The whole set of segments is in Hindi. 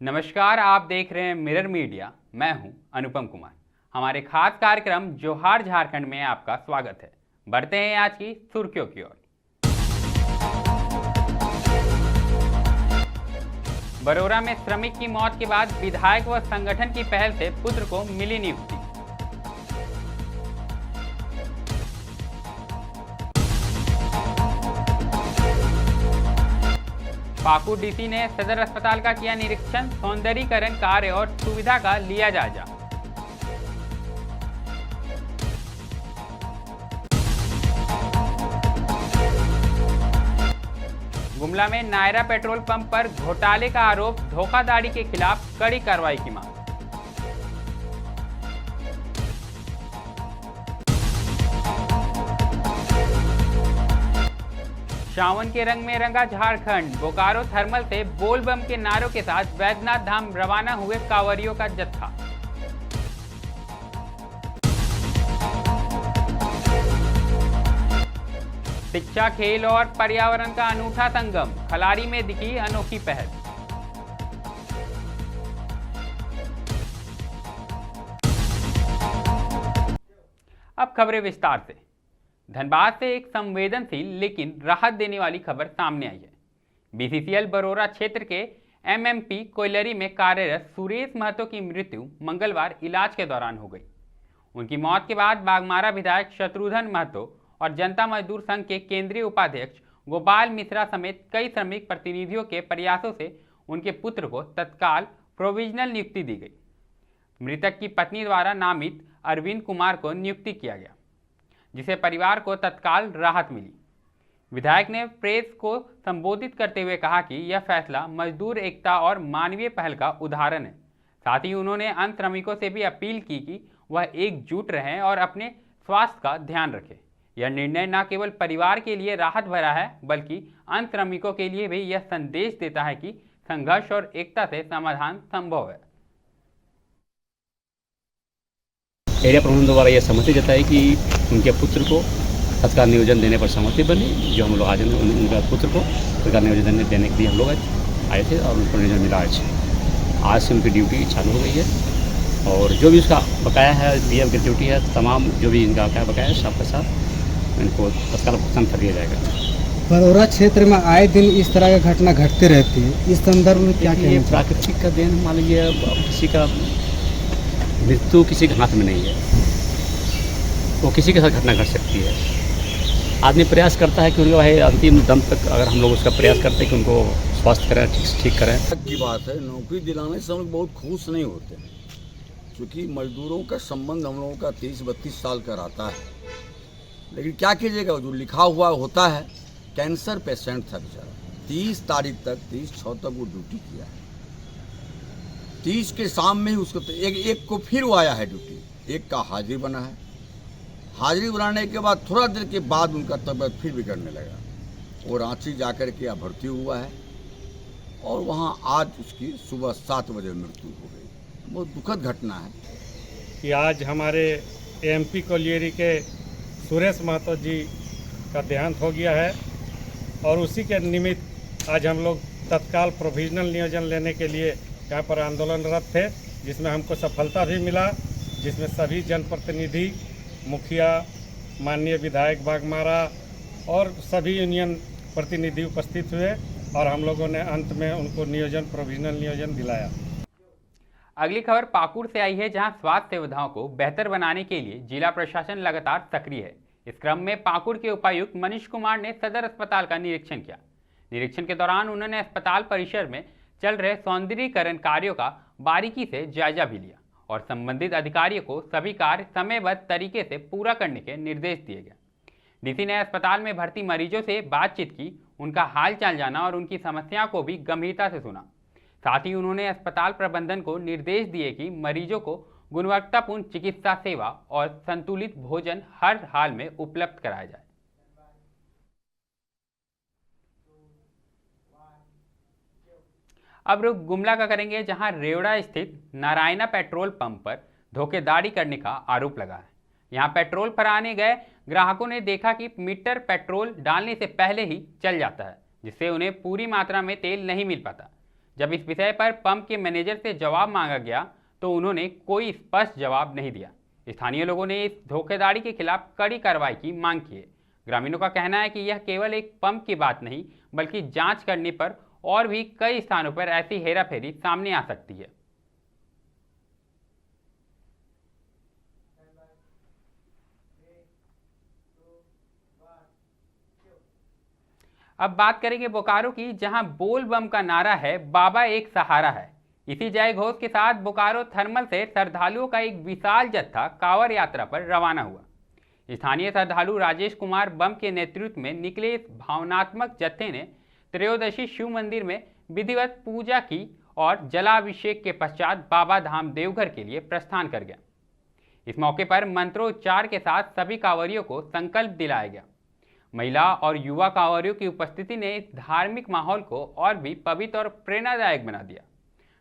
नमस्कार, आप देख रहे हैं मिरर मीडिया। मैं हूं अनुपम कुमार। हमारे खास कार्यक्रम जोहार झारखंड में आपका स्वागत है। बढ़ते हैं आज की सुर्खियों की ओर। बरोरा में श्रमिक की मौत के बाद विधायक व संगठन की पहल से पुत्र को मिली नियुक्ति। पाकुड़ डीसी ने सदर अस्पताल का किया निरीक्षण, सौंदर्यीकरण कार्य और सुविधा का लिया जायजा। गुमला में नायरा पेट्रोल पंप पर घोटाले का आरोप, धोखाधड़ी के खिलाफ कड़ी कार्रवाई की मांग। सावन के रंग में रंगा झारखंड, बोकारो थर्मल से बोल बम के नारों के साथ वैद्यनाथ धाम रवाना हुए कांवरियों का जत्था। शिक्षा, खेल और पर्यावरण का अनूठा संगम, खलारी में दिखी अनोखी पहल। अब खबरें विस्तार से। धनबाद से एक संवेदनशील लेकिन राहत देने वाली खबर सामने आई है। बीसीसीएल बरोरा क्षेत्र के एमएमपी कोयलरी में कार्यरत सुरेश महतो की मृत्यु मंगलवार इलाज के दौरान हो गई। उनकी मौत के बाद बागमारा विधायक शत्रुघ्न महतो और जनता मजदूर संघ के केंद्रीय उपाध्यक्ष गोपाल मिश्रा समेत कई श्रमिक प्रतिनिधियों के प्रयासों से उनके पुत्र को तत्काल प्रोविजनल नियुक्ति दी गई। मृतक की पत्नी द्वारा नामित अरविंद कुमार को नियुक्ति किया गया, जिसे परिवार को तत्काल राहत मिली। विधायक ने प्रेस को संबोधित करते हुए कहा कि यह फैसला मजदूर एकता और मानवीय पहल का उदाहरण है। साथ ही उन्होंने अन्य श्रमिकों से भी अपील की कि वह एकजुट रहें और अपने स्वास्थ्य का ध्यान रखें। यह निर्णय न केवल परिवार के लिए राहत भरा है, बल्कि अन्य श्रमिकों के लिए भी यह संदेश देता है कि संघर्ष और एकता से समाधान संभव है। एरिया प्रबंधन द्वारा यह सहमति जताई कि उनके पुत्र को तत्काल नियोजन देने पर सहमति बनी। जो हम लोग आज उनका पुत्र को तत्काल नियोजन देने के लिए हम लोग आए थे और उनको नियोजन मिला। आज से उनकी ड्यूटी चालू हो गई है और जो भी उसका बकाया है, पीएम की ड्यूटी है, तमाम जो भी इनका बकाया है सबके साथ इनको तत्काल भुगतान कर दिया जाएगा। बरोरा क्षेत्र में आए दिन इस तरह की घटना घटती रहती है, इस संदर्भ में क्या कहना? प्राकृतिक का देन मान लीजिए, किसी का मृत्यु किसी के हाथ में नहीं है, वो किसी के साथ घटना घट सकती है। आदमी प्रयास करता है कि उनका भाई अंतिम दम तक अगर हम लोग उसका प्रयास करते हैं कि उनको स्वास्थ्य करें, ठीक करें। की बात है, नौकरी दिलाने से हम लोग बहुत खुश नहीं होते हैं, क्योंकि मजदूरों का संबंध हम लोगों का 30-32 साल का रहता है। लेकिन क्या कीजिएगा, जो लिखा हुआ होता है। कैंसर पेशेंट था बेचारा, 30 तारीख तक, 30/6 तक वो ड्यूटी किया है। 30 के शाम में ही उसको एक को फिर वो आया है ड्यूटी, एक का हाजिरी बना है। हाजिरी बनाने के बाद थोड़ा देर के बाद उनका तबीयत फिर बिगड़ने लगा। वो रांची जाकर के भर्ती हुआ है और वहाँ आज उसकी सुबह 7 बजे मृत्यु हो गई। बहुत दुखद घटना है कि आज हमारे एमपी कोलियरी के सुरेश महतो जी का देहांत हो गया है और उसी के निमित्त आज हम लोग तत्काल प्रोविजनल नियोजन लेने के लिए यहाँ पर आंदोलनरत थे, जिसमें हमको सफलता भी मिला, जिसमें सभी जनप्रतिनिधि, मुखिया, माननीय विधायक बागमारा और सभी यूनियन प्रतिनिधि उपस्थित हुए और हम लोगों ने अंत में उनको प्रोविजनल नियोजन दिलाया। अगली खबर पाकुड़ से आई है, जहां स्वास्थ्य सुविधाओं को बेहतर बनाने के लिए जिला प्रशासन लगातार सक्रिय है। इस क्रम में पाकुड़ के उपायुक्त मनीष कुमार ने सदर अस्पताल का निरीक्षण किया। निरीक्षण के दौरान उन्होंने अस्पताल परिसर में चल रहे सौंदर्यीकरण कार्यों का बारीकी से जायजा भी लिया और संबंधित अधिकारियों को सभी कार्य समयबद्ध तरीके से पूरा करने के निर्देश दिए गए। डीसी ने अस्पताल में भर्ती मरीजों से बातचीत की, उनका हाल चाल जाना और उनकी समस्याओं को भी गंभीरता से सुना। साथ ही उन्होंने अस्पताल प्रबंधन को निर्देश दिए कि मरीजों को गुणवत्तापूर्ण चिकित्सा सेवा और संतुलित भोजन हर हाल में उपलब्ध कराया जाए। अब रुख गुमला का करेंगे, जहां रेवड़ा स्थित नारायणा पेट्रोल पंप पर धोखेधड़ी करने का आरोप लगा है। यहां पेट्रोल भराने गए ग्राहकों ने देखा कि मीटर पेट्रोल डालने से पहले ही चल जाता है, जिससे उन्हें पूरी मात्रा में तेल नहीं मिल पाता, जब इस विषय पर पंप के मैनेजर से जवाब मांगा गया तो उन्होंने कोई स्पष्ट जवाब नहीं दिया। स्थानीय लोगों ने इस धोखेधड़ी के खिलाफ कड़ी कार्रवाई की मांग की है। ग्रामीणों का कहना है कि यह केवल एक पंप की बात नहीं, बल्कि जांच करने पर और भी कई स्थानों पर ऐसी हेराफेरी सामने आ सकती है। अब बात करेंगे बोकारो की, जहां बोल बम का नारा है बाबा एक सहारा है। इसी जय घोष के साथ बोकारो थर्मल से श्रद्धालुओं का एक विशाल जत्था कांवड़ यात्रा पर रवाना हुआ। स्थानीय श्रद्धालु राजेश कुमार बम के नेतृत्व में निकले इस भावनात्मक जत्थे ने त्रयोदशी शिव मंदिर में विधिवत पूजा की और जलाभिषेक के पश्चात बाबा धाम देवघर के लिए प्रस्थान कर गया। इस मौके पर मंत्रोच्चार के साथ सभी कांवरियों को संकल्प दिलाया गया। महिला और युवा कांवरियों की उपस्थिति ने इस धार्मिक माहौल को और भी पवित्र और प्रेरणादायक बना दिया।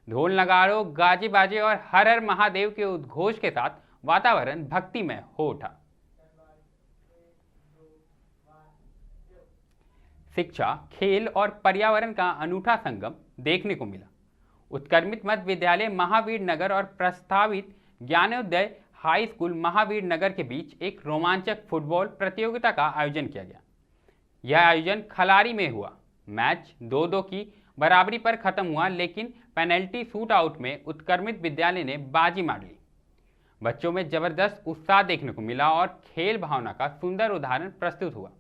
ढोल नगाड़ों, गाजे बाजे और हर हर महादेव के उद्घोष के साथ वातावरण भक्तिमय हो उठा। शिक्षा, खेल और पर्यावरण का अनूठा संगम देखने को मिला। उत्क्रमित मध्य विद्यालय महावीर नगर और प्रस्तावित ज्ञानोदय हाई स्कूल महावीर नगर के बीच एक रोमांचक फुटबॉल प्रतियोगिता का आयोजन किया गया। यह आयोजन खलारी में हुआ। मैच 2-2 की बराबरी पर खत्म हुआ, लेकिन पेनल्टी शूट आउट में उत्क्रमित विद्यालय ने बाजी मार ली। बच्चों में जबरदस्त उत्साह देखने को मिला और खेल भावना का सुंदर उदाहरण प्रस्तुत हुआ।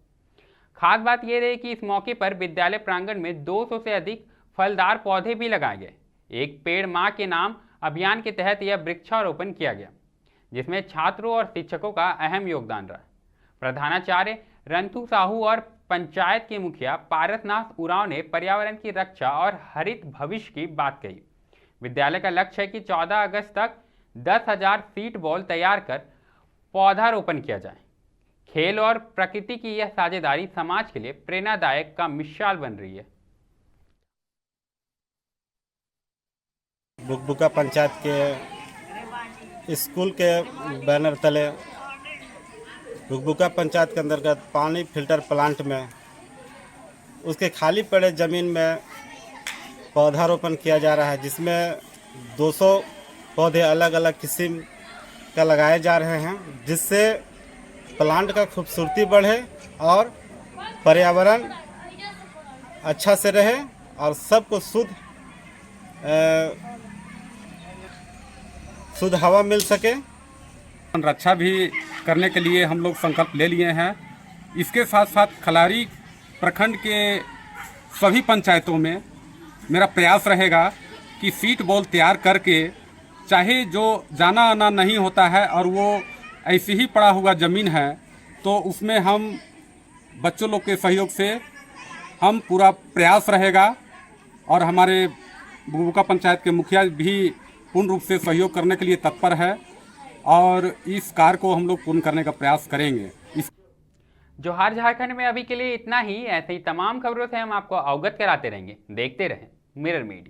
खास बात यह रही कि इस मौके पर विद्यालय प्रांगण में 200 से अधिक फलदार पौधे भी लगाए गए। एक पेड़ मां के नाम अभियान के तहत यह वृक्षारोपण किया गया, जिसमें छात्रों और शिक्षकों का अहम योगदान रहा। प्रधानाचार्य रंथू साहू और पंचायत के मुखिया पारसनाथ उरांव ने पर्यावरण की रक्षा और हरित भविष्य की बात कही। विद्यालय का लक्ष्य है कि 14 अगस्त तक 10,000 सीड बॉल तैयार कर पौधारोपण किया जाए। खेल और प्रकृति की यह साझेदारी समाज के लिए प्रेरणादायक का मिसाल बन रही है। बुकबुका पंचायत के स्कूल के बैनर तले बुकबुका पंचायत के अंतर्गत पानी फिल्टर प्लांट में उसके खाली पड़े ज़मीन में पौधारोपण किया जा रहा है, जिसमें 200 पौधे अलग अलग किस्म का लगाए जा रहे हैं, जिससे प्लांट का खूबसूरती बढ़े और पर्यावरण अच्छा से रहे और सबको शुद्ध हवा मिल सके। रक्षा भी करने के लिए हम लोग संकल्प ले लिए हैं। इसके साथ साथ खलारी प्रखंड के सभी पंचायतों में मेरा प्रयास रहेगा कि सीट बॉल तैयार करके, चाहे जो जाना आना नहीं होता है और वो ऐसी ही पड़ा हुआ ज़मीन है, तो उसमें हम बच्चों लोग के सहयोग से हम पूरा प्रयास रहेगा और हमारे बुकबुका पंचायत के मुखिया भी पूर्ण रूप से सहयोग करने के लिए तत्पर है और इस कार्य को हम लोग पूर्ण करने का प्रयास करेंगे। जोहार झारखंड में अभी के लिए इतना ही। ऐसे ही तमाम खबरों से हम आपको अवगत कराते रहेंगे। देखते रहें मिरर मीडिया।